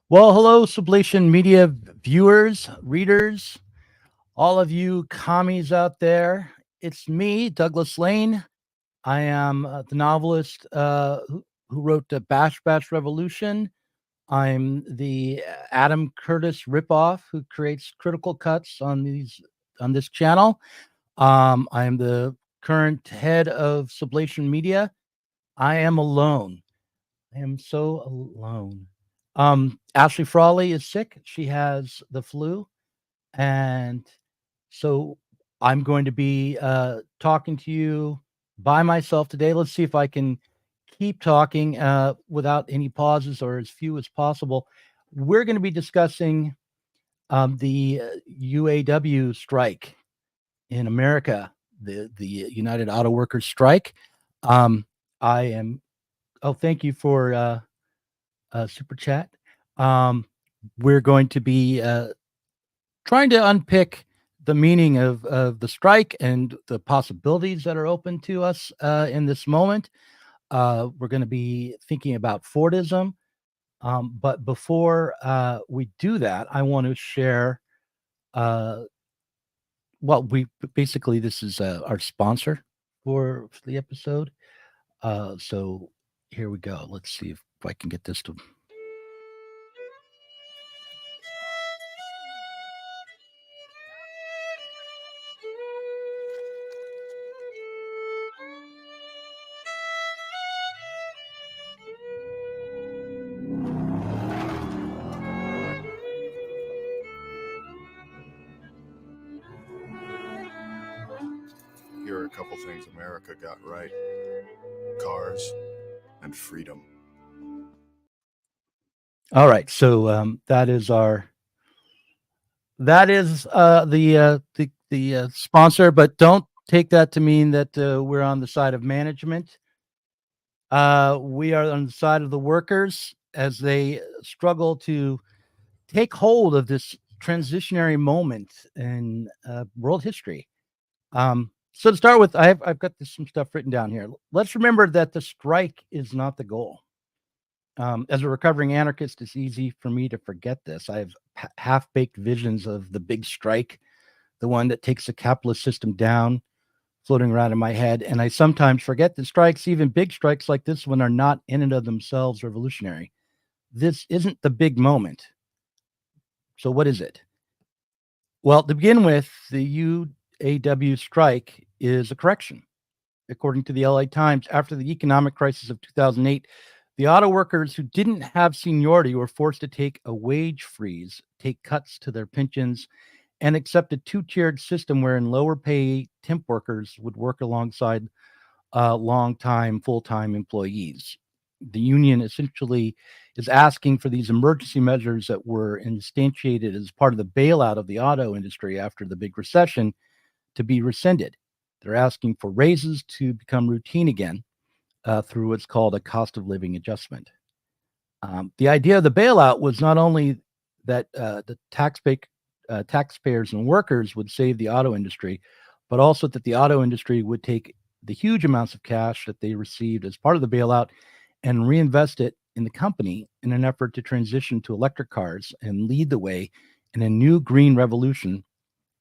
Well, hello, Sublation Media viewers, readers, all of you commies out there. It's me, Douglas Lain. I am the novelist who wrote the Bash Bash Revolution. I'm the Adam Curtis ripoff who creates critical cuts on this channel. I am the current head of Sublation Media. I am alone. I am so alone. Ashley Frawley is sick. She has the flu. And so I'm going to be talking to you by myself today. Let's see if I can keep talking without any pauses or as few as possible. We're going to be discussing the UAW strike in America, the United Auto Workers strike. I am. Oh, thank you for super chat. Um, we're going to be trying to unpick the meaning of the strike and the possibilities that are open to us in this moment. We're going to be thinking about Fordism. But before we do that, I want to share. Uh, we basically this is our sponsor for the episode. So here we go. Let's see if I can get this to. Here are a couple things America got right: cars and freedom. All right, so that is the sponsor, but don't take that to mean that we're on the side of management. We are on the side of the workers as they struggle to take hold of this transitionary moment in world history. So to start with, I've got some stuff written down here. Let's remember that the strike is not the goal. As a recovering anarchist, it's easy for me to forget this. I have half-baked visions of the big strike, the one that takes the capitalist system down, floating around in my head. And I sometimes forget that strikes, even big strikes like this one, are not in and of themselves revolutionary. This isn't the big moment. So what is it? Well, to begin with, the UAW strike is a correction. According to the LA Times, after the economic crisis of 2008, the auto workers who didn't have seniority were forced to take a wage freeze, take cuts to their pensions, and accept a two-tiered system wherein lower pay temp workers would work alongside long-time, full-time employees. The union essentially is asking for these emergency measures that were instantiated as part of the bailout of the auto industry after the big recession to be rescinded. They're asking for raises to become routine again through what's called a cost of living adjustment. The idea of the bailout was not only that the taxpayers and workers would save the auto industry, but also that the auto industry would take the huge amounts of cash that they received as part of the bailout and reinvest it in the company in an effort to transition to electric cars and lead the way in a new green revolution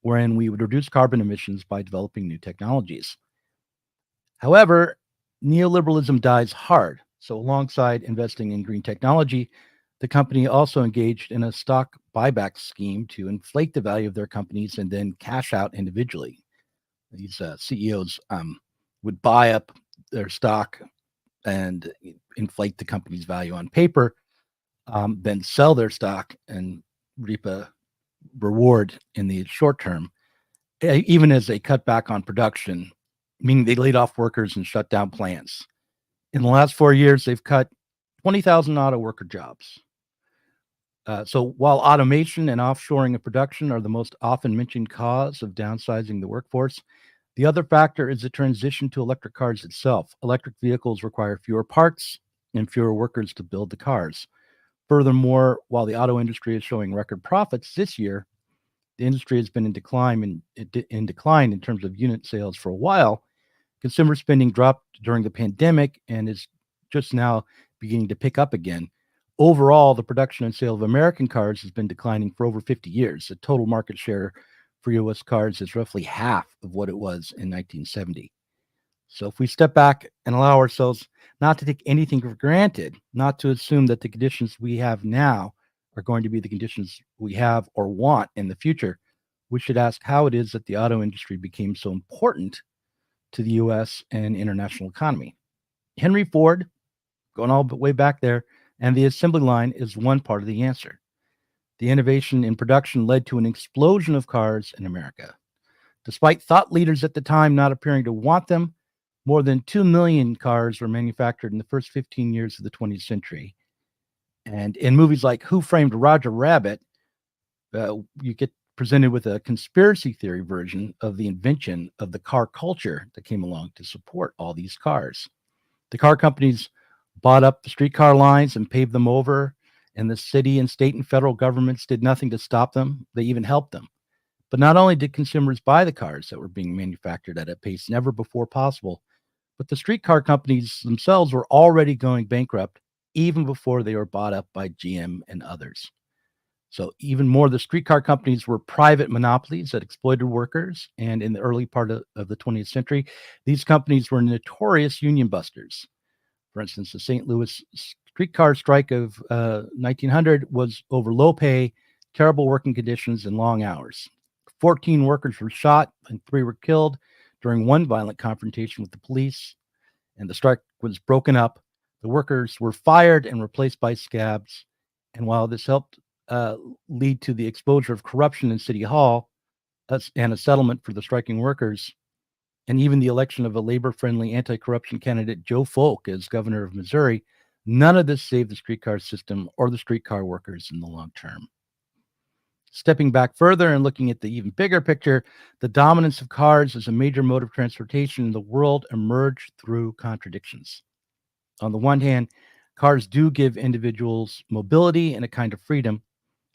wherein we would reduce carbon emissions by developing new technologies. However, neoliberalism dies hard. So, alongside investing in green technology, the company also engaged in a stock buyback scheme to inflate the value of their companies and then cash out individually. These CEOs would buy up their stock and inflate the company's value on paper, then sell their stock and reap a reward in the short term, even as they cut back on production, meaning they laid off workers and shut down plants. In the last 4 years, they've cut 20,000 auto worker jobs. So while automation and offshoring of production are the most often mentioned cause of downsizing the workforce, the other factor is the transition to electric cars itself. Electric vehicles require fewer parts and fewer workers to build the cars. Furthermore, while the auto industry is showing record profits this year, the industry has been in decline in terms of unit sales for a while. Consumer spending dropped during the pandemic and is just now beginning to pick up again. overall, the production and sale of American cars has been declining for over 50 years. The total market share for U.S. cars is roughly half of what it was in 1970. So if we step back and allow ourselves not to take anything for granted, not to assume that the conditions we have now are going to be the conditions we have or want in the future, we should ask how it is that the auto industry became so important to the U.S. and international economy. Henry Ford, going all the way back there, and the assembly line is one part of the answer. The innovation in production led to an explosion of cars in America. Despite thought leaders at the time not appearing to want them, more than 2 million cars were manufactured in the first 15 years of the 20th century. And in movies like Who Framed Roger Rabbit, you get presented with a conspiracy theory version of the invention of the car culture that came along to support all these cars. The car companies bought up the streetcar lines and paved them over, and the city and state and federal governments did nothing to stop them. They even helped them. But not only did consumers buy the cars that were being manufactured at a pace never before possible, but the streetcar companies themselves were already going bankrupt even before they were bought up by GM and others. So even more, the streetcar companies were private monopolies that exploited workers. And in the early part of the 20th century, these companies were notorious union busters. For instance, the St. Louis streetcar strike of 1900 was over low pay, terrible working conditions, and long hours. 14 workers were shot and 3 were killed during one violent confrontation with the police, and the strike was broken up. The workers were fired and replaced by scabs. And while this helped lead to the exposure of corruption in City Hall and a settlement for the striking workers, and even the election of a labor-friendly anti-corruption candidate, Joe Folk, as governor of Missouri, none of this saved the streetcar system or the streetcar workers in the long term. Stepping back further and looking at the even bigger picture, the dominance of cars as a major mode of transportation in the world emerged through contradictions. On the one hand, cars do give individuals mobility and a kind of freedom,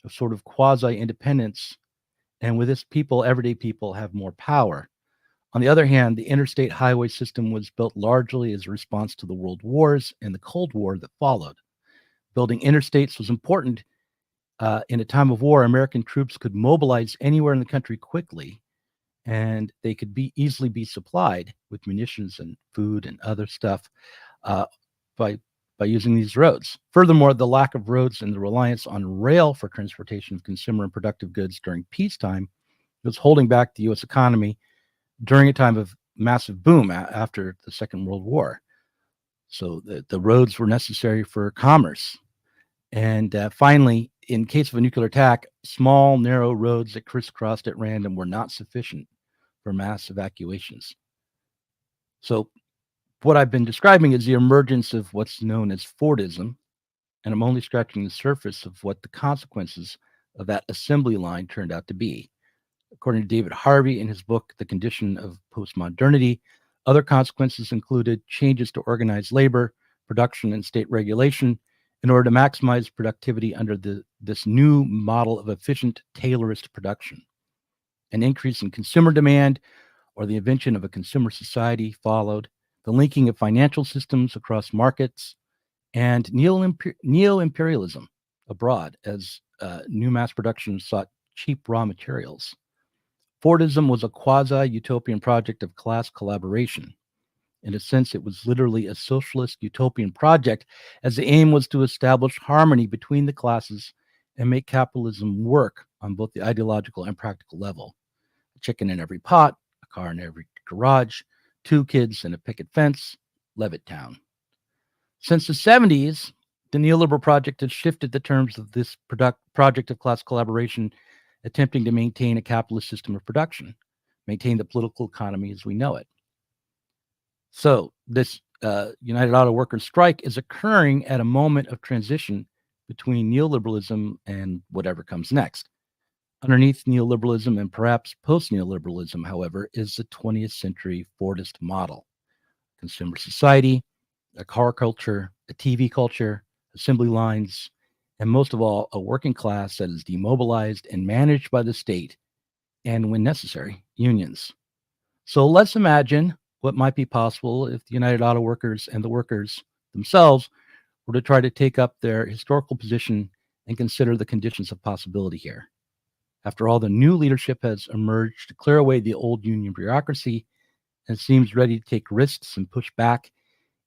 a sort of quasi-independence, and with this, everyday people, have more power. On the other hand, the interstate highway system was built largely as a response to the world wars and the Cold War that followed. Building interstates was important. In a time of war, American troops could mobilize anywhere in the country quickly, and they could easily be supplied with munitions and food and other stuff by using these roads. Furthermore, the lack of roads and the reliance on rail for transportation of consumer and productive goods during peacetime was holding back the U.S. economy during a time of massive boom after the Second World War. So the roads were necessary for commerce. And finally, in case of a nuclear attack, small, narrow roads that crisscrossed at random were not sufficient for mass evacuations. So what I've been describing is the emergence of what's known as Fordism, and I'm only scratching the surface of what the consequences of that assembly line turned out to be. According to David Harvey in his book, The Condition of Postmodernity, other consequences included changes to organized labor, production, and state regulation in order to maximize productivity under this new model of efficient Taylorist production. An increase in consumer demand, or the invention of a consumer society, followed. The linking of financial systems across markets, and neo-imperialism abroad as new mass production sought cheap raw materials. Fordism was a quasi-utopian project of class collaboration. In a sense, it was literally a socialist utopian project, as the aim was to establish harmony between the classes and make capitalism work on both the ideological and practical level. A chicken in every pot, a car in every garage, 2 kids and a picket fence, Levittown. Since the 70s, the neoliberal project has shifted the terms of this project of class collaboration, attempting to maintain a capitalist system of production, maintain the political economy as we know it. So this United Auto Workers strike is occurring at a moment of transition between neoliberalism and whatever comes next. Underneath neoliberalism and perhaps post-neoliberalism, however, is the 20th century Fordist model. Consumer society, a car culture, a TV culture, assembly lines, and most of all, a working class that is demobilized and managed by the state, and when necessary, unions. So let's imagine what might be possible if the United Auto Workers and the workers themselves or to try to take up their historical position and consider the conditions of possibility here. After all, the new leadership has emerged to clear away the old union bureaucracy and seems ready to take risks and push back,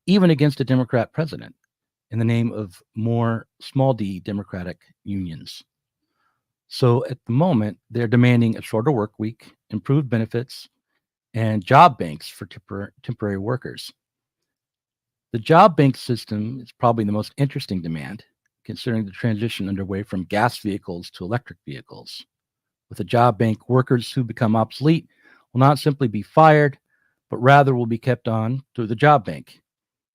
even against a Democrat president, in the name of more small d democratic unions. So at the moment, they're demanding a shorter work week, improved benefits, and job banks for temporary workers. The job bank system is probably the most interesting demand, considering the transition underway from gas vehicles to electric vehicles. With a job bank, workers who become obsolete will not simply be fired, but rather will be kept on through the job bank.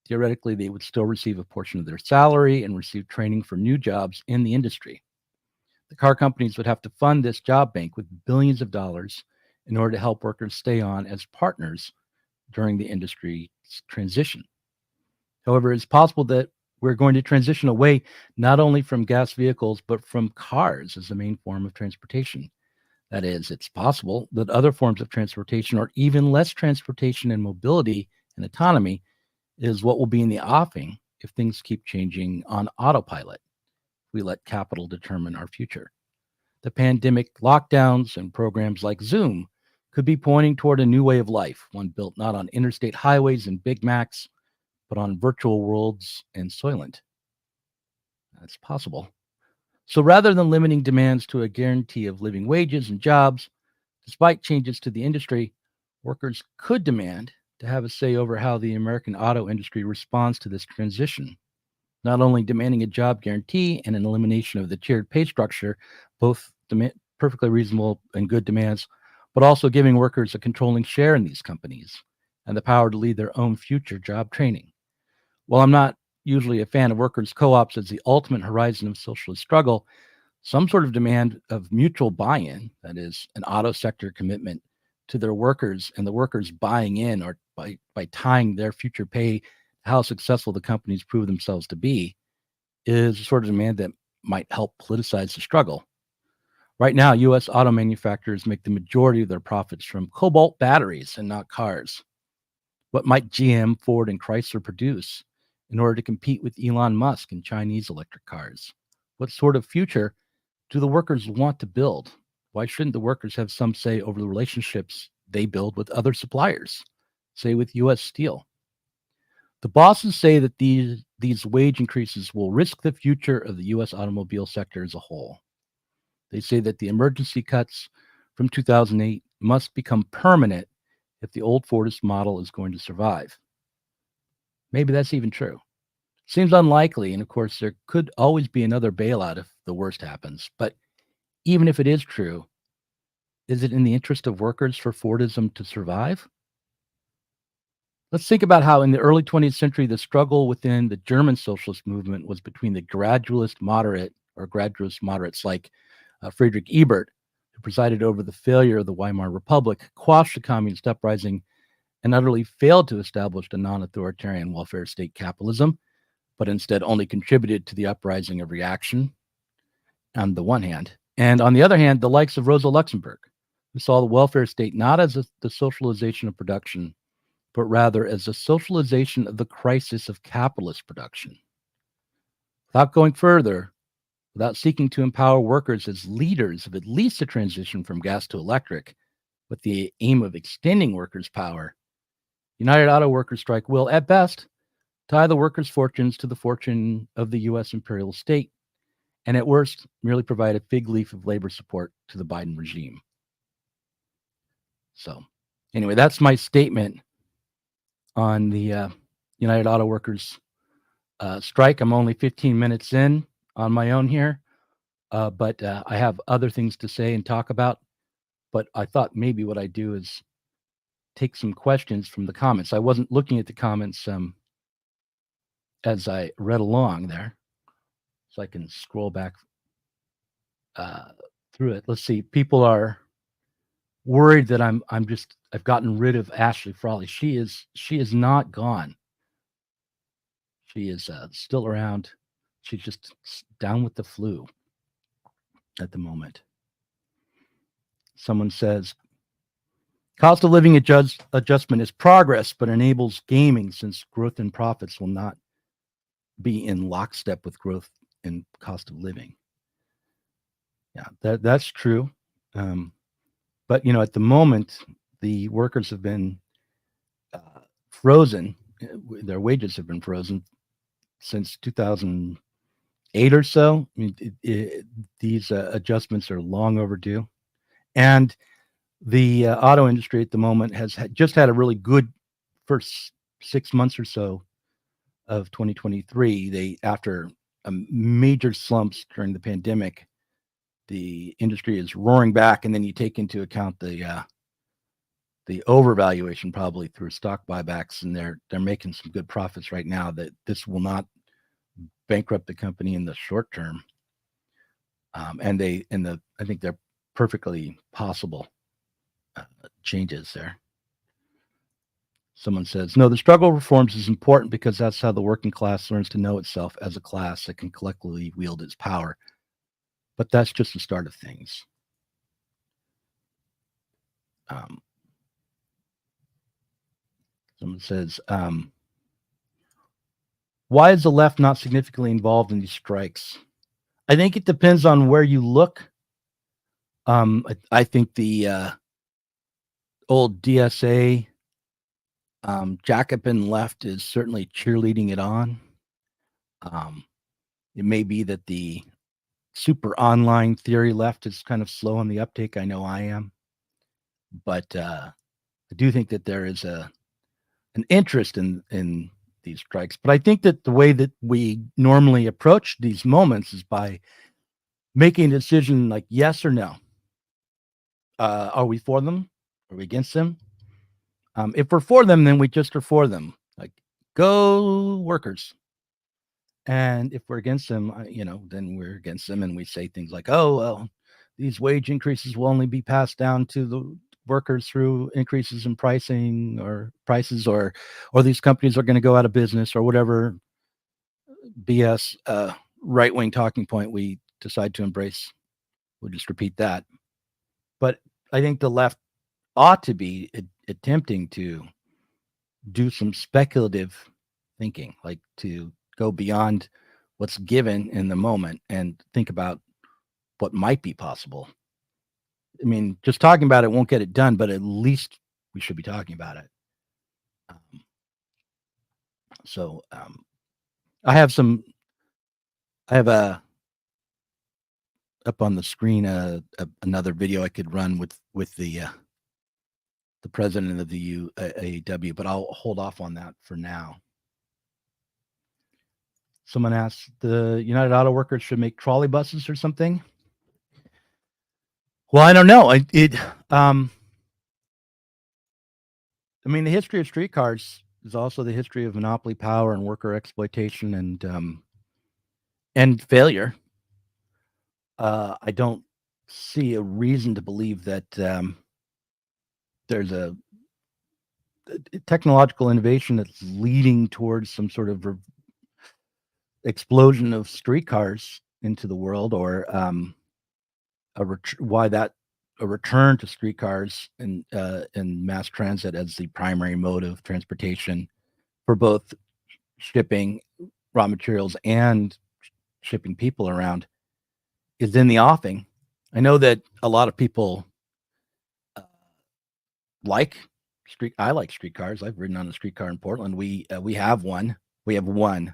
Theoretically, they would still receive a portion of their salary and receive training for new jobs in the industry. The car companies would have to fund this job bank with billions of dollars in order to help workers stay on as partners during the industry's transition. However, it's possible that we're going to transition away not only from gas vehicles, but from cars as the main form of transportation. That is, it's possible that other forms of transportation, or even less transportation and mobility and autonomy, is what will be in the offing if things keep changing on autopilot. We let capital determine our future. The pandemic lockdowns and programs like Zoom could be pointing toward a new way of life, one built not on interstate highways and Big Macs, but on virtual worlds and Soylent. That's possible. So rather than limiting demands to a guarantee of living wages and jobs, despite changes to the industry, workers could demand to have a say over how the American auto industry responds to this transition, not only demanding a job guarantee and an elimination of the tiered pay structure, both perfectly reasonable and good demands, but also giving workers a controlling share in these companies and the power to lead their own future job training. While I'm not usually a fan of workers' co-ops as the ultimate horizon of socialist struggle, some sort of demand of mutual buy-in, that is, an auto sector commitment to their workers and the workers buying in, or by tying their future pay to how successful the companies prove themselves to be, is a sort of demand that might help politicize the struggle. Right now, U.S. auto manufacturers make the majority of their profits from cobalt batteries and not cars. What might GM, Ford, and Chrysler produce in order to compete with Elon Musk and Chinese electric cars? What sort of future do the workers want to build? Why shouldn't the workers have some say over the relationships they build with other suppliers, say with U.S. Steel? The bosses say that these wage increases will risk the future of the U.S. automobile sector as a whole. They say that the emergency cuts from 2008 must become permanent if the old Fordist model is going to survive. Maybe that's even true. Seems unlikely, and of course, there could always be another bailout if the worst happens. But even if it is true, is it in the interest of workers for Fordism to survive? Let's think about how in the early 20th century, the struggle within the German socialist movement was between the gradualist moderates like Friedrich Ebert, who presided over the failure of the Weimar Republic, quashed the communist uprising, and utterly failed to establish a non-authoritarian welfare state capitalism, but instead only contributed to the uprising of reaction on the one hand. And on the other hand, the likes of Rosa Luxemburg, who saw the welfare state not as the socialization of production, but rather as the socialization of the crisis of capitalist production. Without going further, without seeking to empower workers as leaders of at least a transition from gas to electric, with the aim of extending workers' power, United Auto Workers strike will, at best, tie the workers' fortunes to the fortune of the U.S. imperial state, and at worst, merely provide a fig leaf of labor support to the Biden regime. So, anyway, that's my statement on the United Auto Workers strike. I'm only 15 minutes in on my own here, but I have other things to say and talk about. But I thought maybe what I do is take some questions from the comments. I wasn't looking at the comments as I read along there, so I can scroll back through it. Let's see. People are worried that I've gotten rid of Ashley Frawley. She is not gone. She is still around. She's just down with the flu at the moment. Someone says, cost of living adjustment is progress, but enables gaming since growth in profits will not be in lockstep with growth in cost of living. Yeah, that's true. But at the moment, the workers have been frozen. Their wages have been frozen since 2008 or so. I mean, these adjustments are long overdue, and the auto industry at the moment has just had a really good first 6 months or so of 2023. After major slumps during the pandemic, the industry is roaring back, and then you take into account the overvaluation probably through stock buybacks, and they're making some good profits right now. That this will not bankrupt the company in the short term, and I think they're perfectly possible changes there. Someone says, no, the struggle reforms is important because that's how the working class learns to know itself as a class that can collectively wield its power. But that's just the start of things. Someone says, why is the left not significantly involved in these strikes? I think it depends on where you look. I think the old DSA Jacobin left is certainly cheerleading it on. It may be that the super online theory left is kind of slow on the uptake. I know I am, but I do think that there is an interest in these strikes. But I think that the way that we normally approach these moments is by making a decision like yes or no. Are we for them? Are we against them? If we're for them, then we just are for them. Like, go workers. And if we're against them, then we're against them, and we say things like, "Oh, well, these wage increases will only be passed down to the workers through increases in pricing or prices, or these companies are going to go out of business," or whatever BS right-wing talking point we decide to embrace. We'll just repeat that. But I think the left ought to be attempting to do some speculative thinking, like to go beyond what's given in the moment and think about what might be possible. I mean, just talking about it won't get it done, but at least we should be talking about it. I have up on the screen another video I could run with the president of the UAW, but I'll hold off on that for now. Someone asked, the United Auto Workers should make trolley buses or something. Well, I don't know. The history of streetcars is also the history of monopoly power and worker exploitation and failure. I don't see a reason to believe that there's a technological innovation that's leading towards some sort of explosion of streetcars into the world, or a return to streetcars and mass transit as the primary mode of transportation for both shipping raw materials and shipping people around is in the offing. I know that a lot of people I like streetcars. I've ridden on a streetcar in Portland. We have one. We have one.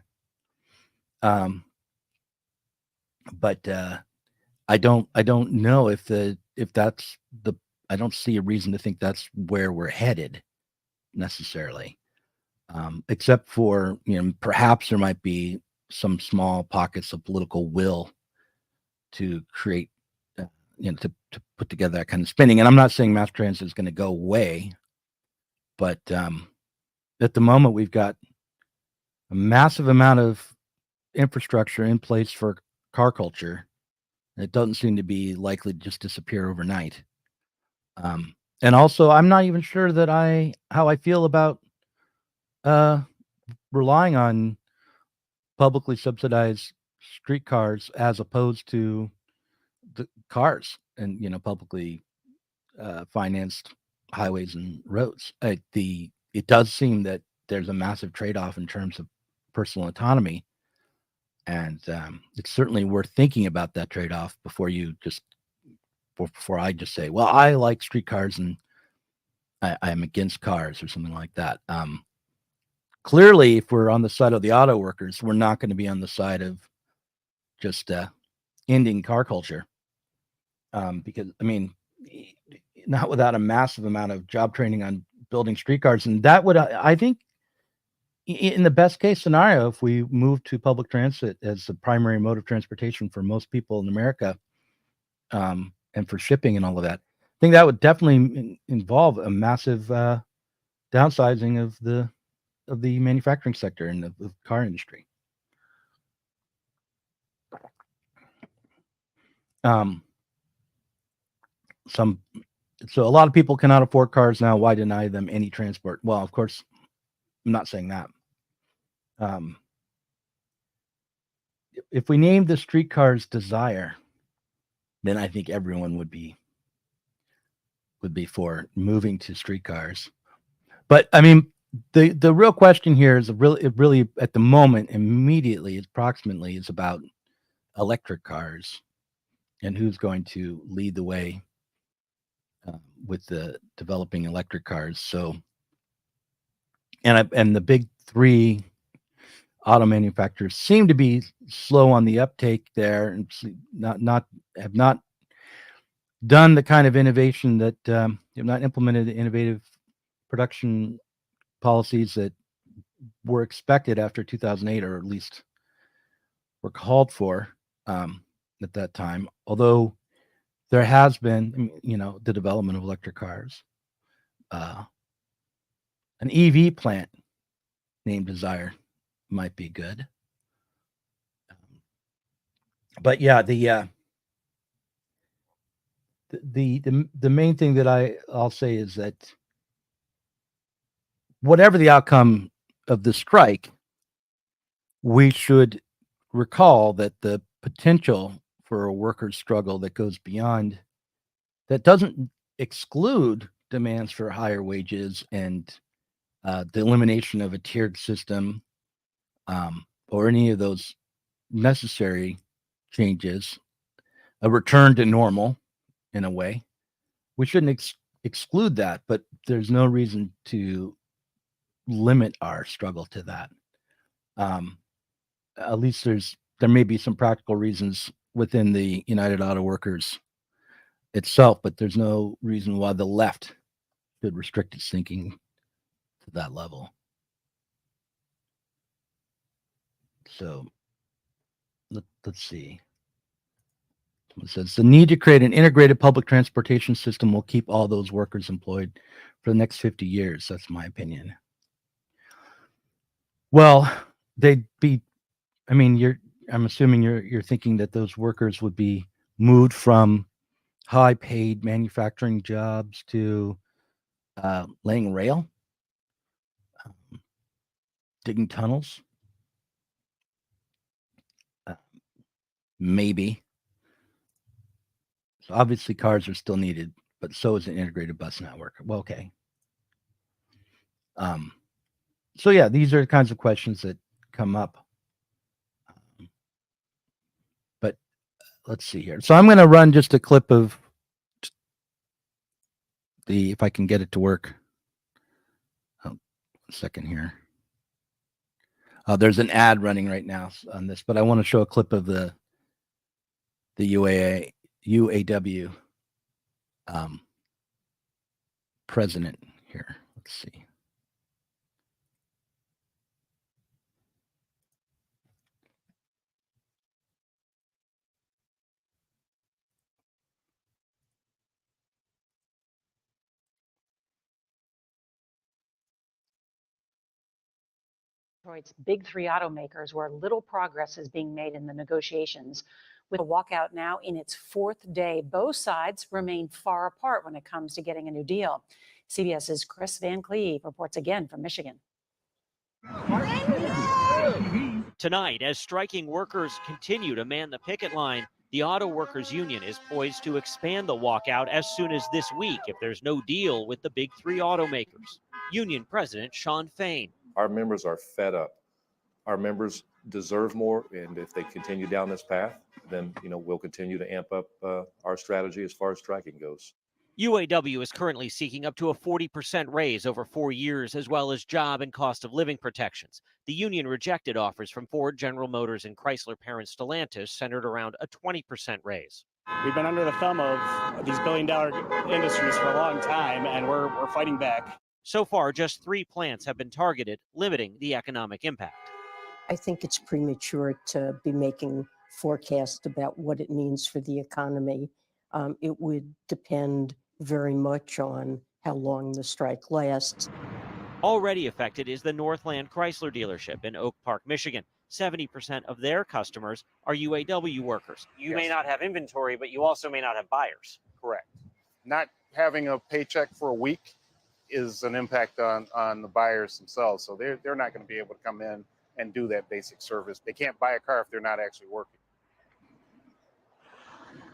But I don't know if that's the. I don't see a reason to think that's where we're headed necessarily, except for perhaps there might be some small pockets of political will to create, to put together that kind of spending. And I'm not saying mass transit is going to go away, but at the moment we've got a massive amount of infrastructure in place for car culture. It doesn't seem to be likely to just disappear overnight. And also, I'm not even sure that how I feel about relying on publicly subsidized streetcars as opposed to the cars and publicly financed highways and roads. It does seem that there's a massive trade-off in terms of personal autonomy, And it's certainly worth thinking about that trade-off before I just say, well, I like streetcars and I'm against cars or something like that. Clearly, if we're on the side of the auto workers, we're not going to be on the side of just ending car culture. Because, I mean, not without a massive amount of job training on building streetcars. And that would, I think, in the best case scenario, if we move to public transit as the primary mode of transportation for most people in America, and for shipping and all of that, I think that would definitely involve a massive downsizing of the manufacturing sector and of the car industry. So a lot of people cannot afford cars now. Why deny them any transport? Well, of course, I'm not saying that. If we named the streetcars Desire, then I think everyone would be for moving to streetcars. But I mean, the real question here is really at the moment, immediately, approximately, is about electric cars and who's going to lead the way with the developing electric cars. So, and the big three auto manufacturers seem to be slow on the uptake there, and have not done the kind of innovation that have not implemented the innovative production policies that were expected after 2008, or at least were called for at that time. Although there has been, the development of electric cars, an EV plant named Desire might be good. But yeah, the main thing that I'll say is that whatever the outcome of the strike, we should recall that the potential for a workers' struggle that goes beyond, that doesn't exclude demands for higher wages and the elimination of a tiered system, or any of those necessary changes, a return to normal in a way. We shouldn't exclude that, but there's no reason to limit our struggle to that. At least there may be some practical reasons within the United Auto Workers itself, but there's no reason why the left should restrict its thinking to that level. So let's see. Someone says the need to create an integrated public transportation system will keep all those workers employed for the next 50 years. That's my opinion. Well, they'd be, I mean, I'm assuming you're thinking that those workers would be moved from high-paid manufacturing jobs to laying rail, digging tunnels, maybe. So obviously cars are still needed, but so is an integrated bus network. Well, okay. So yeah, these are the kinds of questions that come up. But let's see here. So I'm going to run just a clip of if I can get it to work. Oh, 1 second here. There's an ad running right now on this, but I want to show a clip of the UAW president here. Let's see. Detroit's big three automakers, where little progress is being made in the negotiations. With a walkout now in its fourth day, both sides remain far apart when it comes to getting a new deal. CBS's Chris Van Cleve reports again from Michigan. Tonight, as striking workers continue to man the picket line, the Auto Workers Union is poised to expand the walkout as soon as this week if there's no deal with the big three automakers. Union President Shawn Fain. Our members are fed up. Our members deserve more. And if they continue down this path, then, we'll continue to amp up our strategy as far as striking goes. UAW is currently seeking up to a 40% raise over 4 years, as well as job and cost of living protections. The union rejected offers from Ford, General Motors, and Chrysler parent Stellantis centered around a 20% raise. We've been under the thumb of these billion-dollar industries for a long time, and we're fighting back. So far, just 3 plants have been targeted, limiting the economic impact. I think it's premature to be making forecasts about what it means for the economy. It would depend very much on how long the strike lasts. Already affected is the Northland Chrysler dealership in Oak Park, Michigan. 70% of their customers are UAW workers. You may not have inventory, but you also may not have buyers. Correct. Not having a paycheck for a week is an impact on the buyers themselves. So they're not going to be able to come in and do that basic service. They can't buy a car if they're not actually working.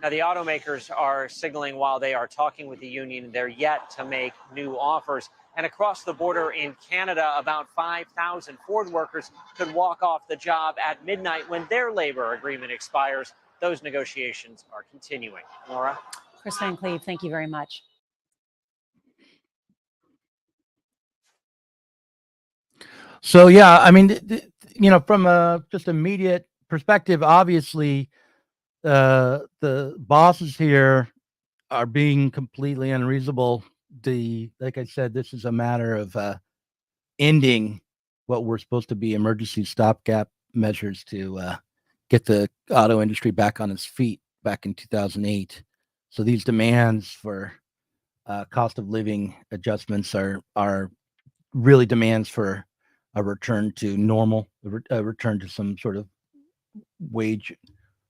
Now, the automakers are signaling while they are talking with the union, they're yet to make new offers. And across the border in Canada, about 5,000 Ford workers could walk off the job at midnight when their labor agreement expires. Those negotiations are continuing. Laura? Chris Van Cleve, thank you very much. So yeah, I mean, from a just immediate perspective, obviously, the bosses here are being completely unreasonable. Like I said, this is a matter of ending what were supposed to be emergency stopgap measures to get the auto industry back on its feet back in 2008. So these demands for cost of living adjustments are really demands for a return to normal, a return to some sort of wage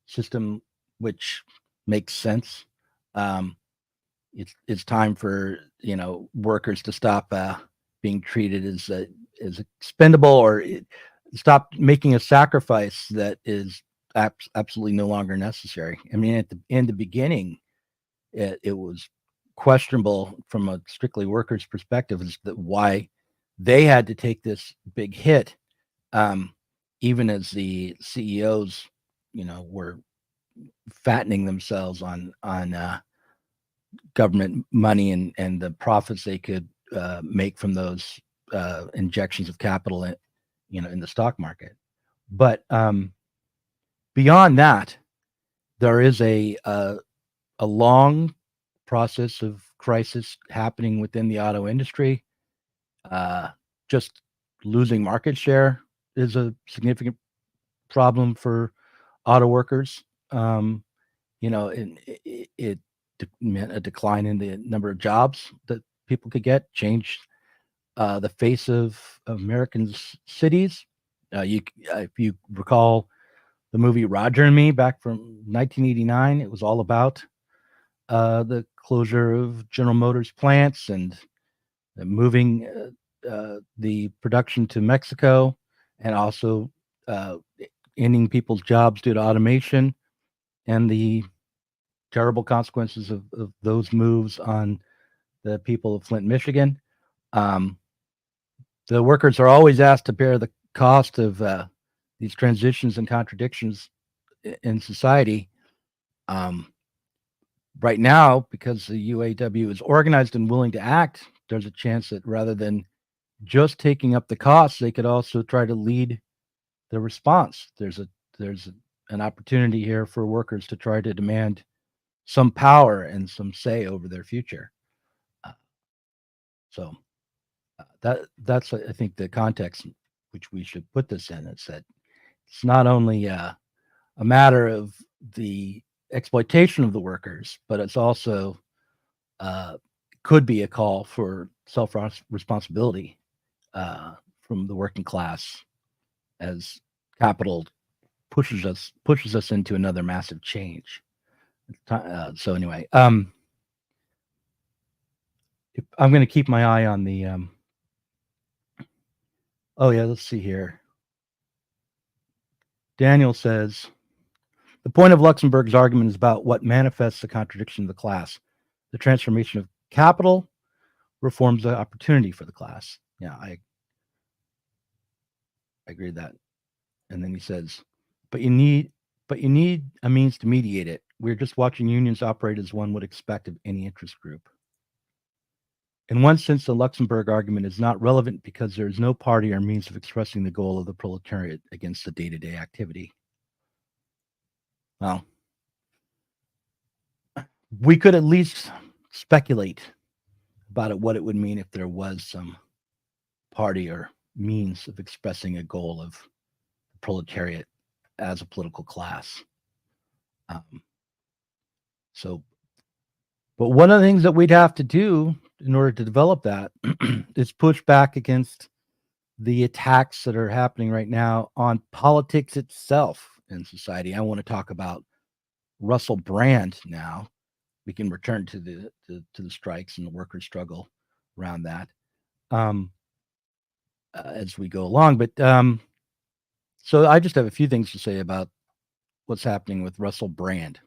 system, which makes sense. It's time for workers to stop being treated as expendable, or stop making a sacrifice that is absolutely no longer necessary. I mean, in the beginning, it was questionable from a strictly workers' perspective as to why they had to take this big hit, even as the CEOs, were fattening themselves on government money and the profits they could make from those injections of capital in the stock market. But beyond that, there is a long process of crisis happening within the auto industry. Just losing market share is a significant problem for auto workers. It meant a decline in the number of jobs that people could get, changed the face of American cities. If you recall the movie Roger and Me back from 1989, it was all about the closure of General Motors plants and moving the production to Mexico, and also ending people's jobs due to automation and the terrible consequences of those moves on the people of Flint, Michigan. The workers are always asked to bear the cost of these transitions and contradictions in society. Right now, because the UAW is organized and willing to act, there's a chance that rather than just taking up the costs, they could also try to lead the response. There's an opportunity here for workers to try to demand some power and some say over their future. That's I think the context in which we should put this in. It's that it's not only a matter of the exploitation of the workers, but it's also could be a call for self-responsibility from the working class as capital pushes us into another massive change. So anyway, I'm going to keep my eye on the. Oh yeah, let's see here. Daniel says, the point of Luxemburg's argument is about what manifests the contradiction of the class. The transformation of capital reforms the opportunity for the class. Yeah, I agree with that. And then he says, but you need a means to mediate it. We're just watching unions operate as one would expect of any interest group. In one sense, the Luxembourg argument is not relevant because there is no party or means of expressing the goal of the proletariat against the day-to-day activity. Well, we could at least speculate about what it would mean if there was some party or means of expressing a goal of the proletariat as a political class. But one of the things that we'd have to do in order to develop that is push back against the attacks that are happening right now on politics itself in society. I want to talk about Russell Brand now. We can return to the strikes and the workers' struggle around that as we go along. But so I just have a few things to say about what's happening with Russell Brand.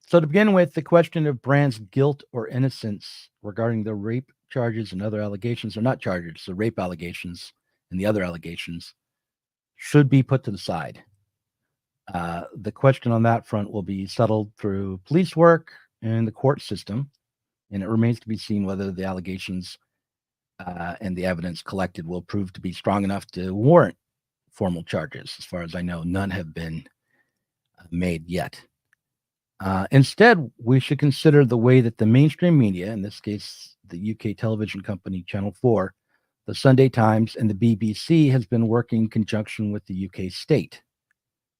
So to begin with, the question of Brand's guilt or innocence regarding the rape charges and other allegations, or not charges, the rape allegations and the other allegations, should be put to the side. The question on that front will be settled through police work and the court system, and it remains to be seen whether the allegations and the evidence collected will prove to be strong enough to warrant formal charges. As far as I know, none have been made yet. Instead, we should consider the way that the mainstream media, in this case, the UK television company Channel 4, the Sunday Times, and the BBC, has been working in conjunction with the UK state.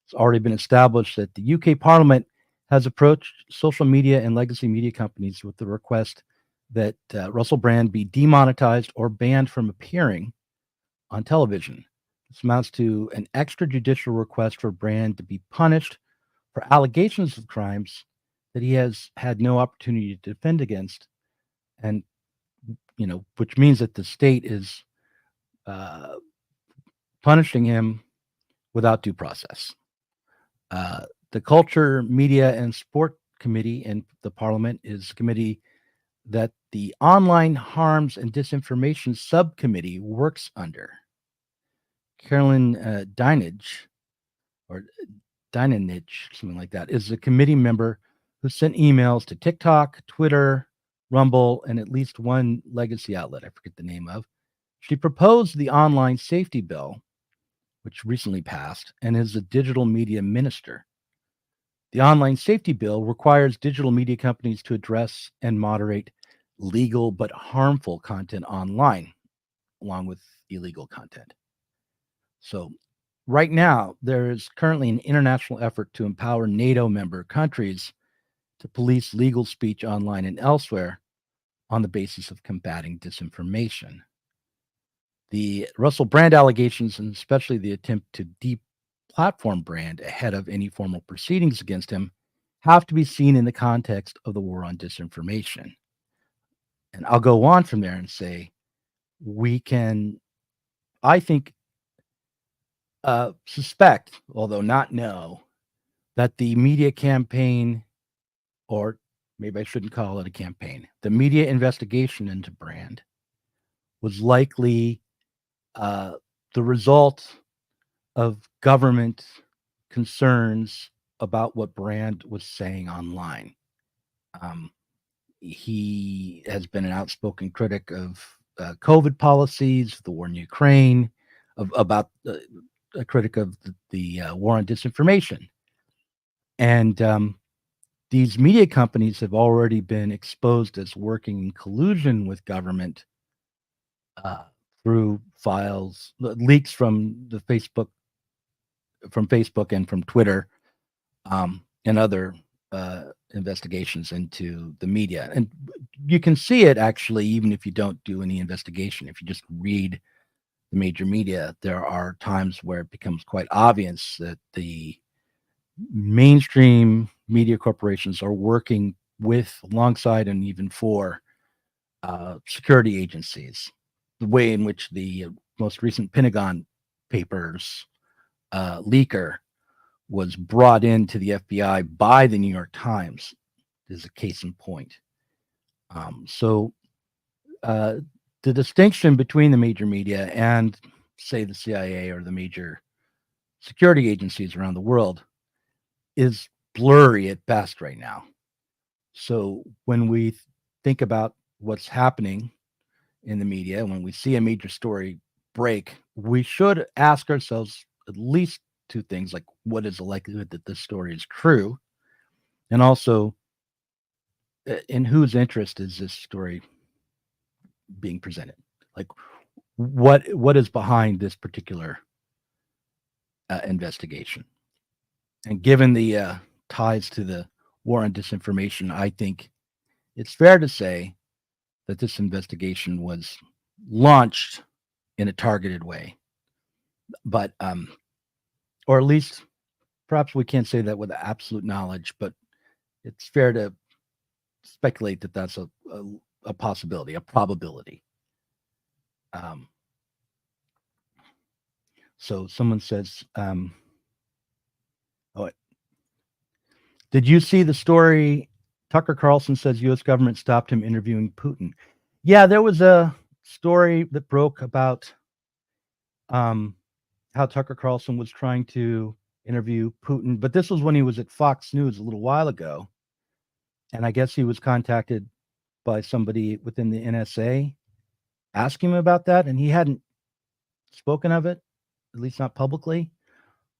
It's already been established that the UK Parliament has approached social media and legacy media companies with the request that Russell Brand be demonetized or banned from appearing on television. This amounts to an extrajudicial request for Brand to be punished for allegations of crimes that he has had no opportunity to defend against, and which means that the state is punishing him without due process. The Culture, Media, and Sport Committee in the Parliament is a committee that the Online Harms and Disinformation Subcommittee works under. Carolyn Dinenage, something like that, is a committee member who sent emails to TikTok, Twitter, Rumble, and at least one legacy outlet, I forget the name of. She proposed the online safety bill, which recently passed, and is a digital media minister. The online safety bill requires digital media companies to address and moderate legal but harmful content online, along with illegal content. So right now, there is currently an international effort to empower NATO member countries to police legal speech online and elsewhere on the basis of combating disinformation. The Russell Brand allegations, and especially the attempt to deplatform Brand ahead of any formal proceedings against him, have to be seen in the context of the war on disinformation. And I'll go on from there and say we can, I think, suspect, although not know, that the media campaign, or maybe I shouldn't call it a campaign, the media investigation into Brand was likely the result of government concerns about what Brand was saying online. He has been an outspoken critic of COVID policies, the war in Ukraine, about a critic of the war on disinformation. And these media companies have already been exposed as working in collusion with government through files, leaks from Facebook and from Twitter, and other investigations into the media. And you can see it actually, even if you don't do any investigation. If you just read the major media, there are times where it becomes quite obvious that the mainstream media corporations are working with, alongside, and even for security agencies. The way in which the most recent Pentagon Papers leaker was brought into the FBI by the New York Times is a case in point. So the distinction between the major media and say, the CIA or the major security agencies around the world is blurry at best right now. So when we think about what's happening in the media, when we see a major story break, we should ask ourselves at least two things, like what is the likelihood that this story is true? And also, in whose interest is this story being presented? Like, what is behind this particular investigation? And given the ties to the war on disinformation, I think it's fair to say that this investigation was launched in a targeted way. But, or at least, perhaps we can't say that with absolute knowledge, but it's fair to speculate that that's a possibility, a probability. So someone says, did you see the story? Tucker Carlson says U.S. government stopped him interviewing Putin. Yeah, there was a story that broke about how Tucker Carlson was trying to interview Putin, but this was when he was at Fox News a little while ago. And I guess he was contacted by somebody within the NSA asking him about that, and he hadn't spoken of it, at least not publicly.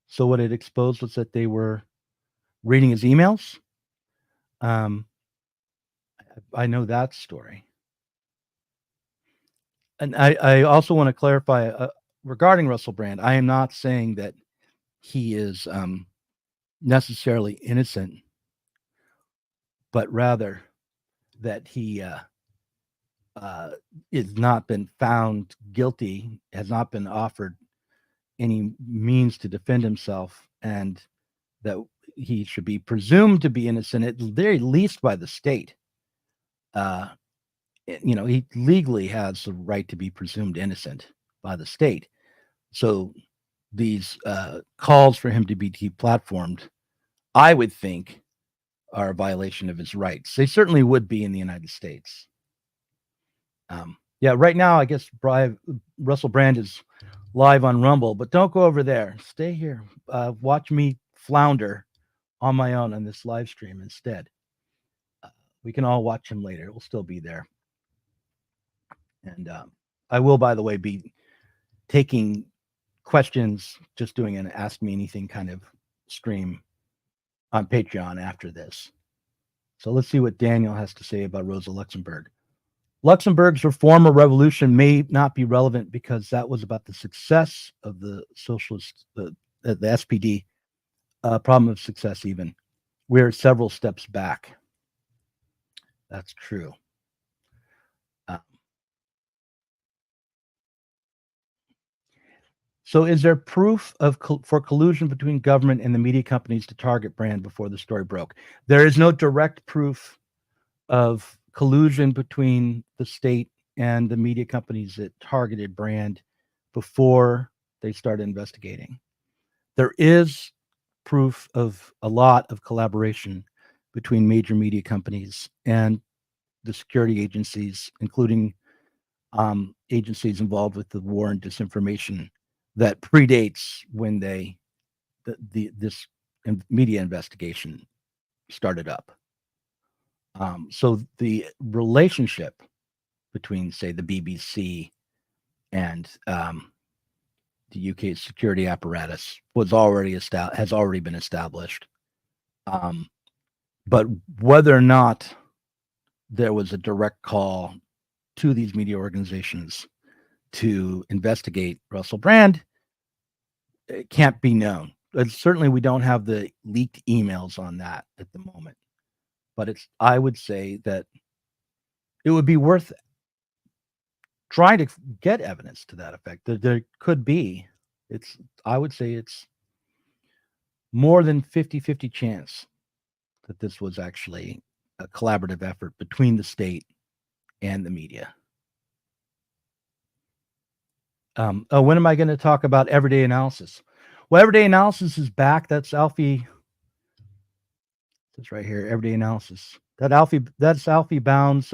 So what it exposed was that they were reading his emails. I know that story. And I also want to clarify regarding Russell Brand, I am not saying that he is necessarily innocent, but rather that he has not been found guilty, has not been offered any means to defend himself, and that he should be presumed to be innocent, at the very least by the state. He legally has the right to be presumed innocent by the state. So these calls for him to be deplatformed, I would think, are a violation of his rights. They certainly would be in the United States. Right now, I guess Russell Brand is live on Rumble, but don't go over there. Stay here. Watch me flounder on my own on this live stream instead. We can all watch him later. It will still be there. And I will, by the way, be taking questions, just doing an Ask Me Anything kind of stream on Patreon after this. So let's see what Daniel has to say about Rosa Luxemburg. Luxemburg's reform or revolution may not be relevant because that was about the success of the socialist, the SPD, problem of success even. We're several steps back. That's true. So is there proof for collusion between government and the media companies to target Brand before the story broke? There is no direct proof of collusion between the state and the media companies that targeted Brand before they started investigating. There is proof of a lot of collaboration between major media companies and the security agencies, including agencies involved with the war and disinformation that predates when this media investigation started up. So the relationship between, say, the BBC and the UK security apparatus has already been established. But whether or not there was a direct call to these media organizations to investigate Russell Brand, it can't be known. Certainly, we don't have the leaked emails on that at the moment. But I would say that it would be worth trying to get evidence to that effect. There could be. I would say it's more than 50-50 chance that this was actually a collaborative effort between the state and the media. When am I going to talk about everyday analysis? Well, everyday analysis is back. That's Alfie. That's right here. Everyday analysis. That's Alfie Bound's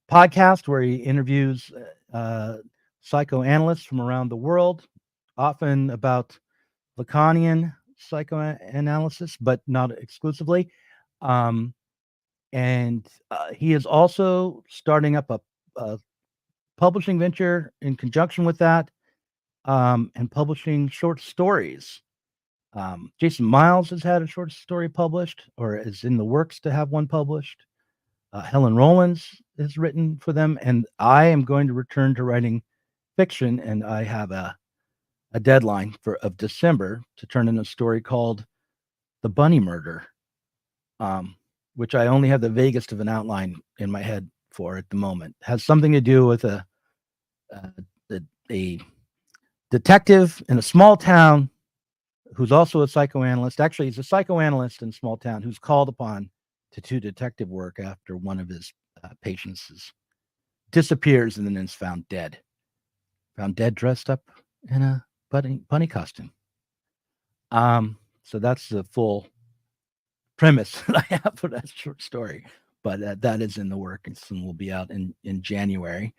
podcast where he interviews psychoanalysts from around the world, often about Lacanian psychoanalysis, but not exclusively. And he is also starting up a publishing venture in conjunction with that, and publishing short stories. Jason Miles has had a short story published, or is in the works to have one published. Helen Rollins has written for them, and I am going to return to writing fiction, and I have a deadline of December to turn in a story called The Bunny Murder, which I only have the vaguest of an outline in my head for at the moment. It has something to do with a detective in a small town who's also a psychoanalyst. Actually, he's a psychoanalyst in a small town who's called upon to do detective work after one of his patients disappears and then is found dead dressed up in a bunny costume. So that's the full premise that I have for that short story, but that is in the works and will be out in January.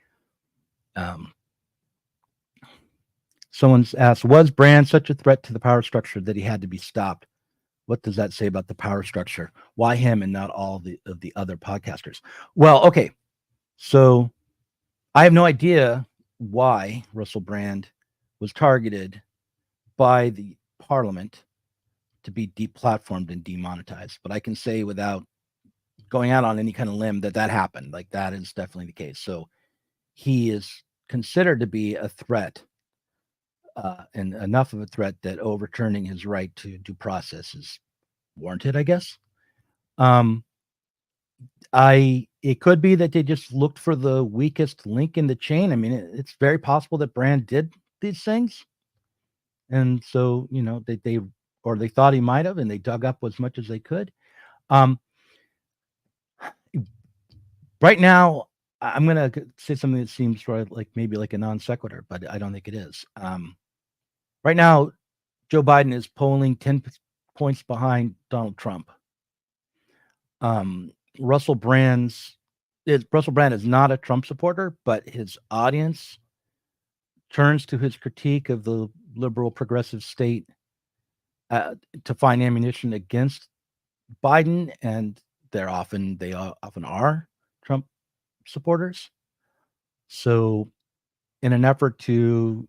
Someone's asked, was Brand such a threat to the power structure that he had to be stopped? What does that say about the power structure? Why him and not all of the other podcasters? Well, okay. So I have no idea why Russell Brand was targeted by the parliament to be deplatformed and demonetized. But I can say without going out on any kind of limb that happened. Like, that is definitely the case. So he is considered to be a threat, and enough of a threat that overturning his right to due process is warranted, I guess. It could be that they just looked for the weakest link in the chain. I mean, it's very possible that Brand did these things, and so they thought he might have, and they dug up as much as they could. Right now, I'm gonna say something that seems maybe like a non sequitur, but I don't think it is. Right now, Joe Biden is polling 10 points behind Donald Trump. Russell Brand is not a Trump supporter, but his audience turns to his critique of the liberal progressive state to find ammunition against Biden, and they often are Trump supporters. So, in an effort to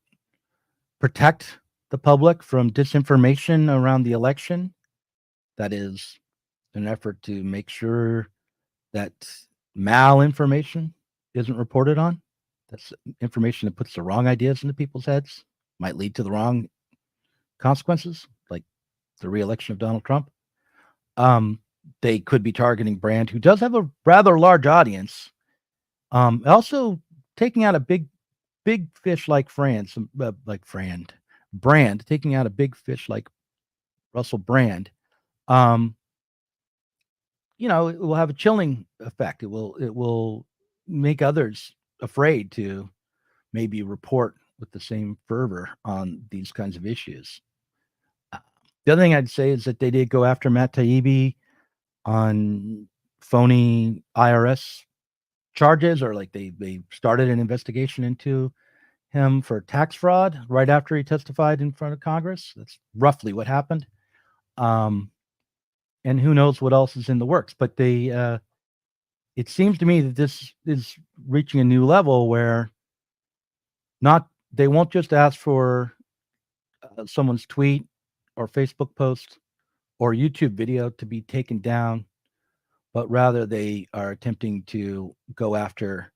protect the public from disinformation around the election, that is an effort to make sure that malinformation isn't reported on. That's information that puts the wrong ideas into people's heads, might lead to the wrong consequences, like the re-election of Donald Trump. They could be targeting Brand, who does have a rather large audience. Also taking out a big fish like Brand, taking out a big fish like Russell Brand. It will have a chilling effect. It will make others afraid to maybe report with the same fervor on these kinds of issues. The other thing I'd say is that they did go after Matt Taibbi on phony IRS charges, or they started an investigation into him for tax fraud right after he testified in front of Congress. That's roughly what happened. And who knows what else is in the works, but it seems to me that this is reaching a new level where they won't just ask for someone's tweet or Facebook post or YouTube video to be taken down, but rather they are attempting to go after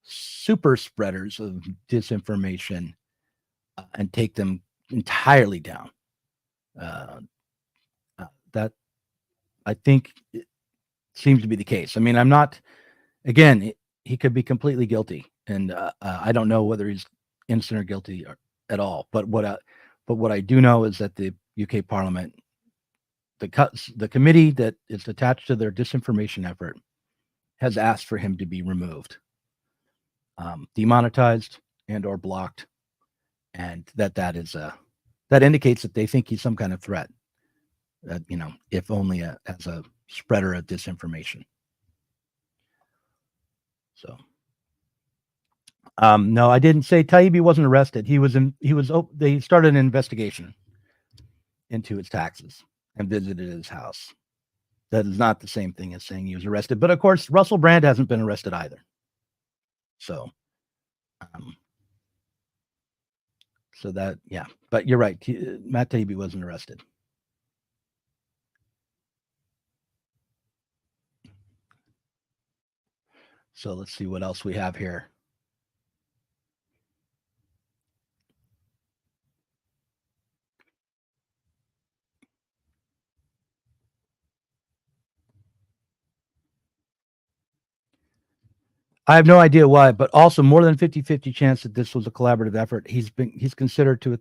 super spreaders of disinformation and take them entirely down. That, I think, seems to be the case. I mean, I'm not, again, he could be completely guilty, and I don't know whether he's innocent or guilty at all. But what I do know is that the UK Parliament, the committee that is attached to their disinformation effort, has asked for him to be removed, demonetized and or blocked, and that indicates that they think he's some kind of threat. If only as a spreader of disinformation. So, No, I didn't say Taibbi wasn't arrested. They started an investigation into his taxes and visited his house. That is not the same thing as saying he was arrested. But of course, Russell Brand hasn't been arrested either. So, yeah. But you're right. Matt Taibbi wasn't arrested. So let's see what else we have here. I have no idea why, but also more than 50-50 chance that this was a collaborative effort. He's considered to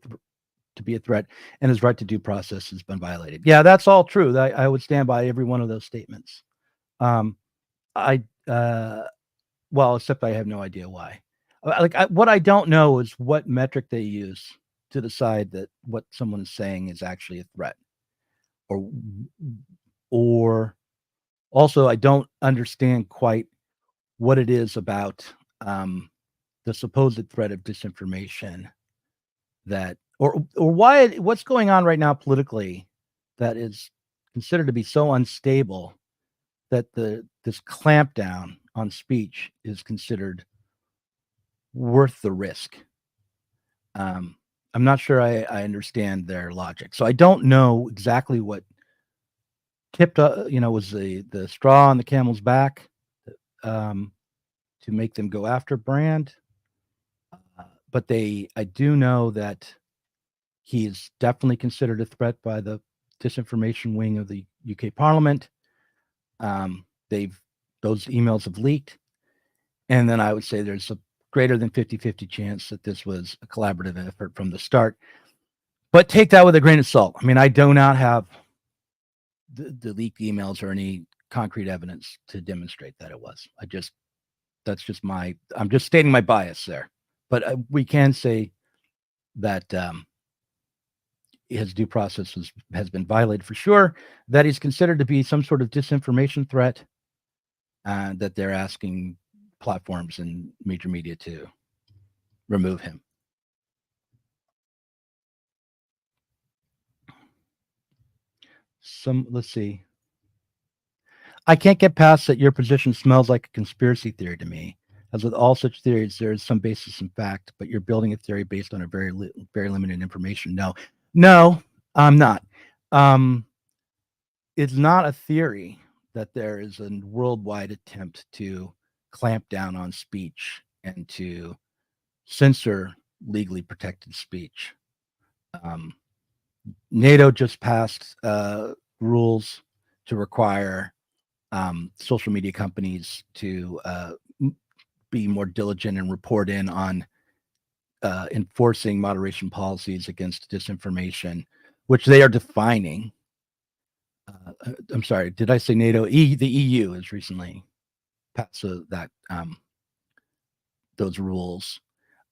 be a threat, and his right to due process has been violated. Yeah, that's all true. I would stand by every one of those statements. Well, except I have no idea why. What I don't know is what metric they use to decide that what someone is saying is actually a threat, or also I don't understand quite what it is about the supposed threat of disinformation that, or what's going on right now politically that is considered to be so unstable that this clampdown on speech is considered worth the risk. I'm not sure I understand their logic, so I don't know exactly what tipped was the straw on the camel's back to make them go after Brand. But I do know that he is definitely considered a threat by the disinformation wing of the UK Parliament. Those emails have leaked, and then I would say there's a greater than 50-50 chance that this was a collaborative effort from the start. But take that with a grain of salt. I mean, I do not have the leaked emails or any concrete evidence to demonstrate that it was. I'm just stating my bias there. But we can say that his due process has been violated for sure, that he's considered to be some sort of disinformation threat, that they're asking platforms and major media to remove him. Let's see. I can't get past that your position smells like a conspiracy theory to me. As with all such theories, there is some basis in fact, but you're building a theory based on a very limited information. No, I'm not. It's not a theory that there is a worldwide attempt to clamp down on speech and to censor legally protected speech. NATO just passed rules to require social media companies to be more diligent and report in on enforcing moderation policies against disinformation, which they are defining. I'm sorry, did I say NATO? The EU has recently passed those rules.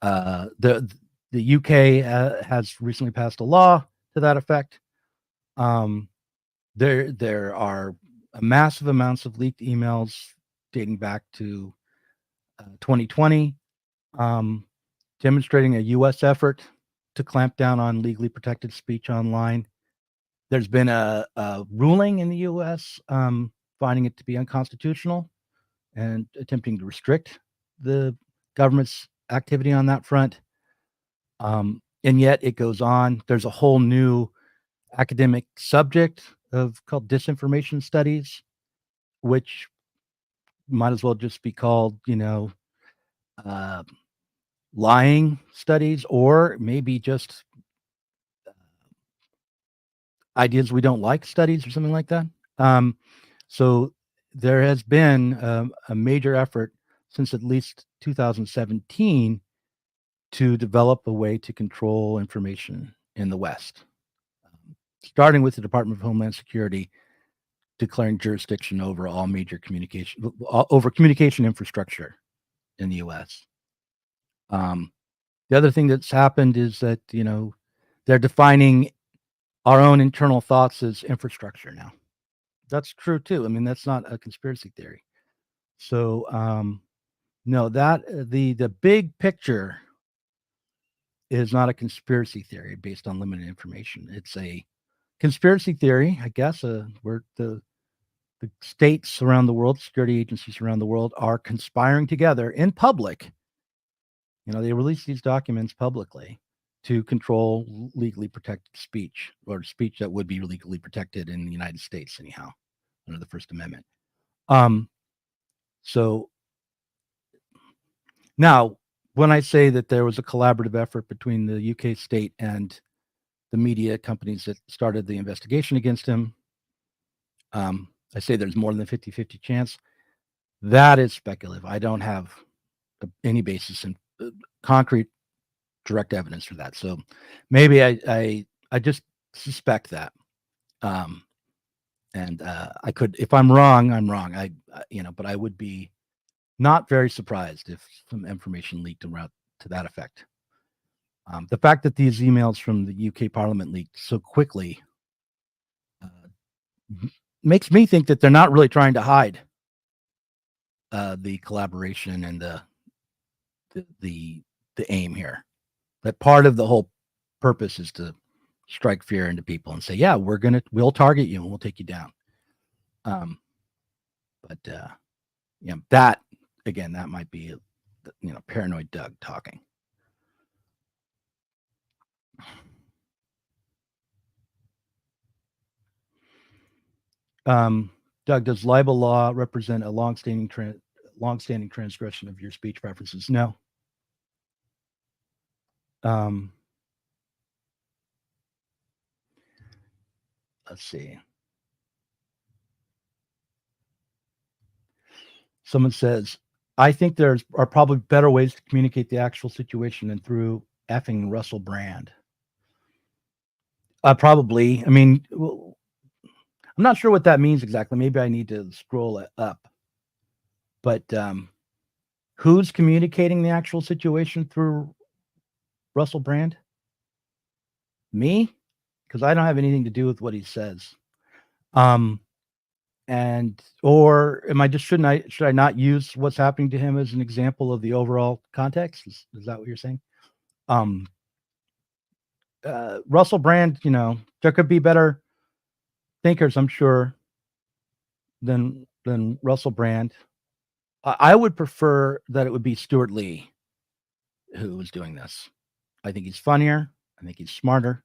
The UK has recently passed a law to that effect. There are massive amounts of leaked emails dating back to 2020, demonstrating a U.S. effort to clamp down on legally protected speech online. There's been a ruling in the U.S. Finding it to be unconstitutional and attempting to restrict the government's activity on that front. And yet it goes on. There's a whole new academic subject called disinformation studies, which might as well just be called, lying studies, or maybe just ideas we don't like studies or something like that. So there has been a major effort since at least 2017 to develop a way to control information in the West, starting with the Department of Homeland Security declaring jurisdiction over all major communication infrastructure in the U.S. The other thing that's happened is that, they're defining our own internal thoughts as infrastructure now. That's true too. I mean, that's not a conspiracy theory. So No, that the big picture is not a conspiracy theory based on limited information. It's a conspiracy theory, I guess, where the states around the world, security agencies around the world are conspiring together in public. They release these documents publicly to control legally protected speech, or speech that would be legally protected in the United States anyhow, under the First Amendment. So now, when I say that there was a collaborative effort between the UK state and the media companies that started the investigation against him, I say there's more than a 50-50 chance. That is speculative. I don't have any basis in concrete, direct evidence for that. So maybe I just suspect that. And I could, if I'm wrong, I'm wrong. But I would be not very surprised if some information leaked around to that effect. The fact that these emails from the UK Parliament leaked so quickly makes me think that they're not really trying to hide the collaboration and the aim here. That part of the whole purpose is to strike fear into people and say, yeah, we'll target you and we'll take you down. That again, that might be paranoid Doug talking. Doug, does libel law represent a long-standing transgression of your speech preferences? No. Let's see. Someone says, I think there are probably better ways to communicate the actual situation than through effing Russell Brand. Probably. I mean, I'm not sure what that means exactly. Maybe I need to scroll it up. But who's communicating the actual situation through Russell Brand? Me? Because I don't have anything to do with what he says. Or am I just should I not use what's happening to him as an example of the overall context? Is that what you're saying? Russell Brand, there could be better thinkers, I'm sure, than Russell Brand. I would prefer that it would be Stuart Lee who was doing this. I think he's funnier. I think he's smarter.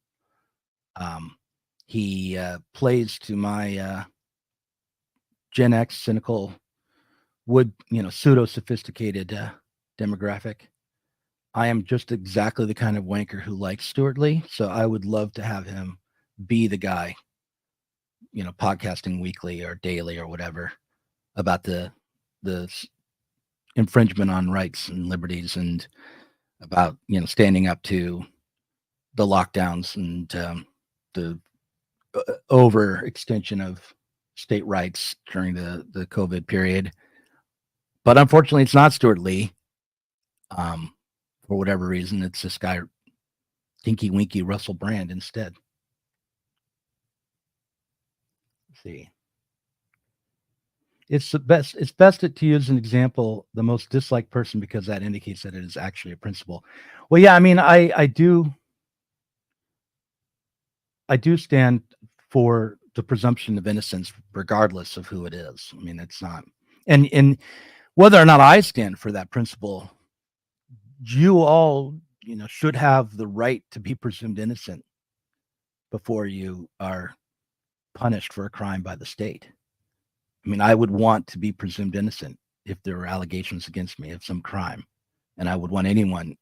He plays to my Gen X cynical, pseudo sophisticated demographic. I am just exactly the kind of wanker who likes Stuart Lee, so I would love to have him be the guy, podcasting weekly or daily or whatever about the infringement on rights and liberties, and about standing up to the lockdowns and the overextension of state rights during the COVID period. But unfortunately, it's not Stuart Lee. For whatever reason, it's this guy, Tinky Winky Russell Brand, instead. Let's see. It's best to use an example, the most disliked person, because that indicates that it is actually a principle. Well, yeah, I mean, I do stand for the presumption of innocence, regardless of who it is. I mean, it's not, and whether or not I stand for that principle, you all, should have the right to be presumed innocent before you are punished for a crime by the state. I mean, I would want to be presumed innocent if there were allegations against me of some crime, and I would want anyone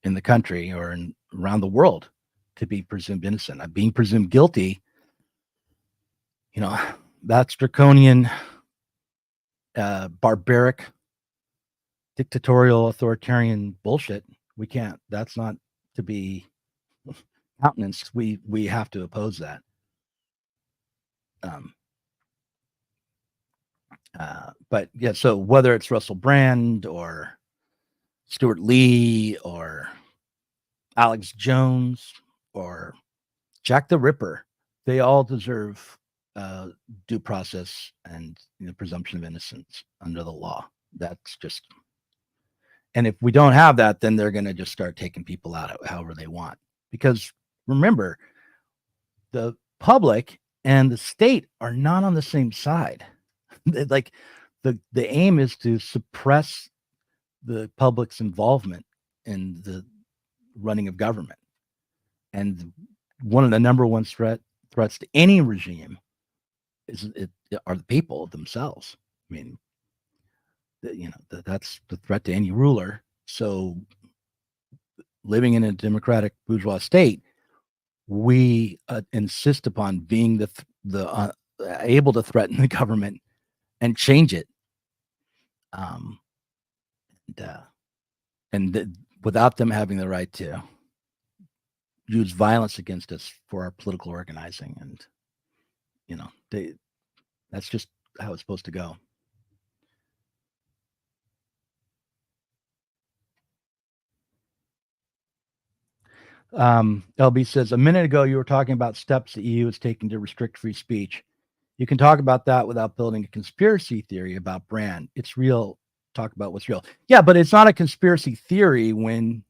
in the country or around the world to be presumed innocent. Being presumed guilty, that's draconian, barbaric, dictatorial, authoritarian bullshit. We can't. That's not to be countenanced. We have to oppose that. But yeah, so whether it's Russell Brand or Stuart Lee or Alex Jones or Jack the Ripper, they all deserve due process and the presumption of innocence under the law. That's just And if we don't have that, then they're going to just start taking people out however they want. Because remember, the public and the state are not on the same side. Like the aim is to suppress the public's involvement in the running of government. And one of the number one threats to any regime are the people themselves. I mean, that's the threat to any ruler. So living in a democratic bourgeois state, we insist upon being able to threaten the government and change it. Without them having the right to use violence against us for our political organizing. And, that's just how it's supposed to go. LB says, a minute ago, you were talking about steps the EU is taking to restrict free speech. You can talk about that without building a conspiracy theory about brand. It's real. Talk about what's real. Yeah, but it's not a conspiracy theory when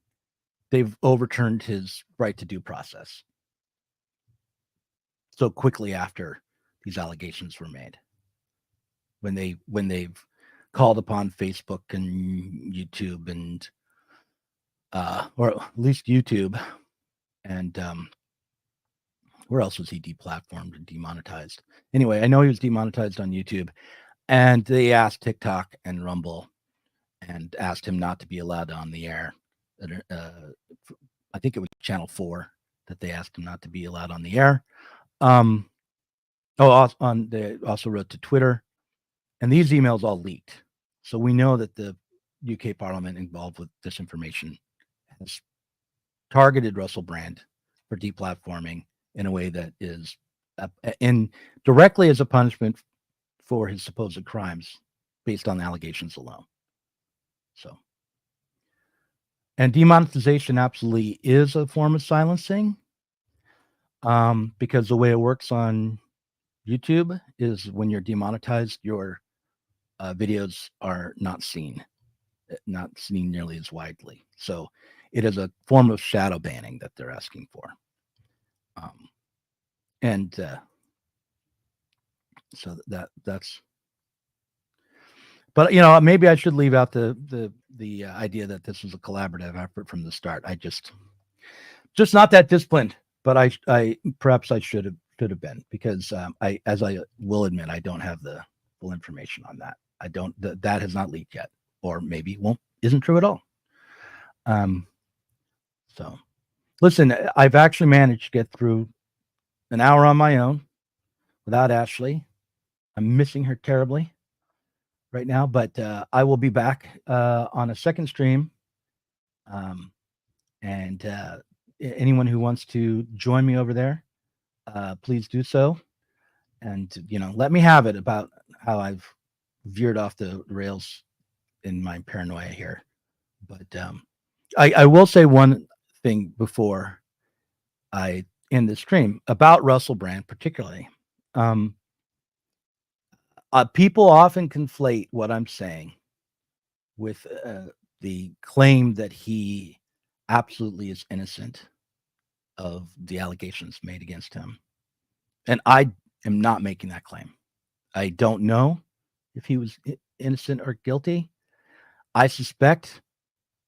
they've overturned his right to due process so quickly after these allegations were made. When they've called upon Facebook and YouTube and or at least YouTube, and where else was he deplatformed and demonetized? Anyway, I know he was demonetized on YouTube, and they asked TikTok and Rumble and asked him not to be allowed on the air. I think it was Channel 4 that they asked him not to be allowed on the air. They also wrote to Twitter, and these emails all leaked. So we know that the UK Parliament involved with disinformation has targeted Russell Brand for deplatforming in a way that is directly as a punishment for his supposed crimes based on the allegations alone. So, and demonetization absolutely is a form of silencing, because the way it works on YouTube is when you're demonetized, your videos are not seen nearly as widely. So it is a form of shadow banning that they're asking for. So that's, but maybe I should leave out the idea that this was a collaborative effort from the start. I just not that disciplined, but I perhaps I should have been, because as I will admit, I don't have the full information on that. That has not leaked yet, or maybe isn't true at all. So listen, I've actually managed to get through an hour on my own without Ashley. I'm missing her terribly right now, but I will be back on a second stream. And anyone who wants to join me over there, please do so. And, let me have it about how I've veered off the rails in my paranoia here. But I will say one thing before I end the stream about Russell Brand particularly. People often conflate what I'm saying with the claim that he absolutely is innocent of the allegations made against him. And I am not making that claim. I don't know if he was innocent or guilty. I suspect,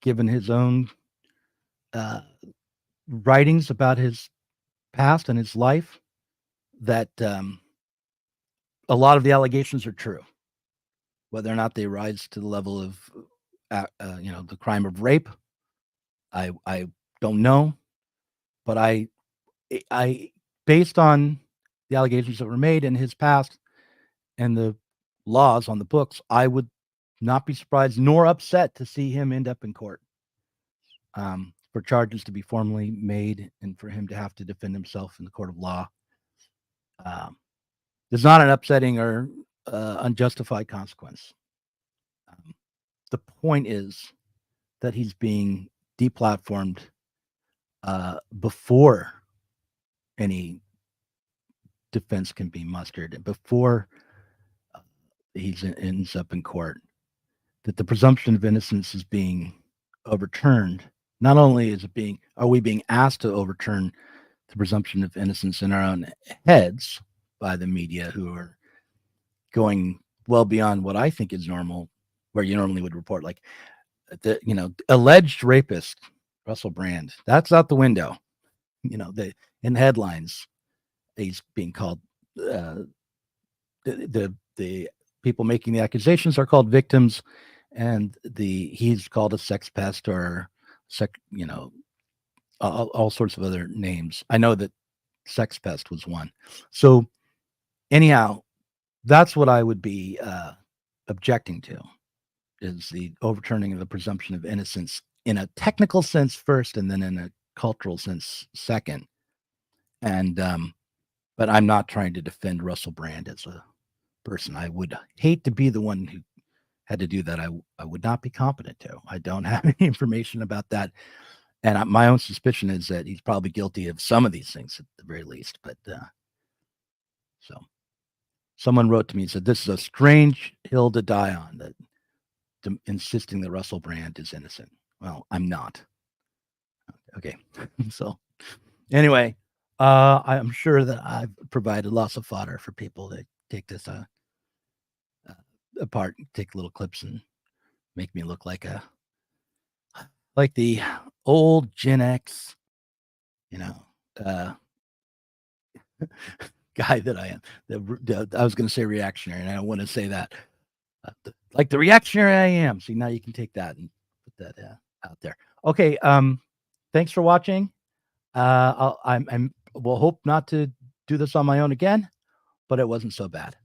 given his own writings about his past and his life, that a lot of the allegations are true. Whether or not they rise to the level of, the crime of rape, I don't know. But I, based on the allegations that were made in his past and the laws on the books, I would not be surprised nor upset to see him end up in court for charges to be formally made and for him to have to defend himself in the court of law. There's not an upsetting or unjustified consequence. The point is that he's being deplatformed before any defense can be mustered, before he ends up in court, that the presumption of innocence is being overturned. Not only are we being asked to overturn the presumption of innocence in our own heads by the media, who are going well beyond what I think is normal, where you normally would report like the alleged rapist Russell Brand. That's out the window. In headlines, he's being called the people making the accusations are called victims, and he's called a sex pest or all sorts of other names. I know that sex pest was one. So anyhow, that's what I would be objecting to, is the overturning of the presumption of innocence in a technical sense first, and then in a cultural sense second. And but I'm not trying to defend Russell Brand as a person. I would hate to be the one who had to do that. I would not be competent to. I don't have any information about that. And my own suspicion is that he's probably guilty of some of these things at the very least. But so someone wrote to me and said, this is a strange hill to die on, that insisting that Russell Brand is innocent. Well, I'm not. Okay. So anyway, I'm sure that I've provided lots of fodder for people that take this apart, take little clips and make me look like the old Gen X, guy that I am. I was going to say reactionary, and I don't want to say that. Like the reactionary I am. See, now you can take that and put that out there. Okay. Thanks for watching. We'll hope not to do this on my own again, but it wasn't so bad.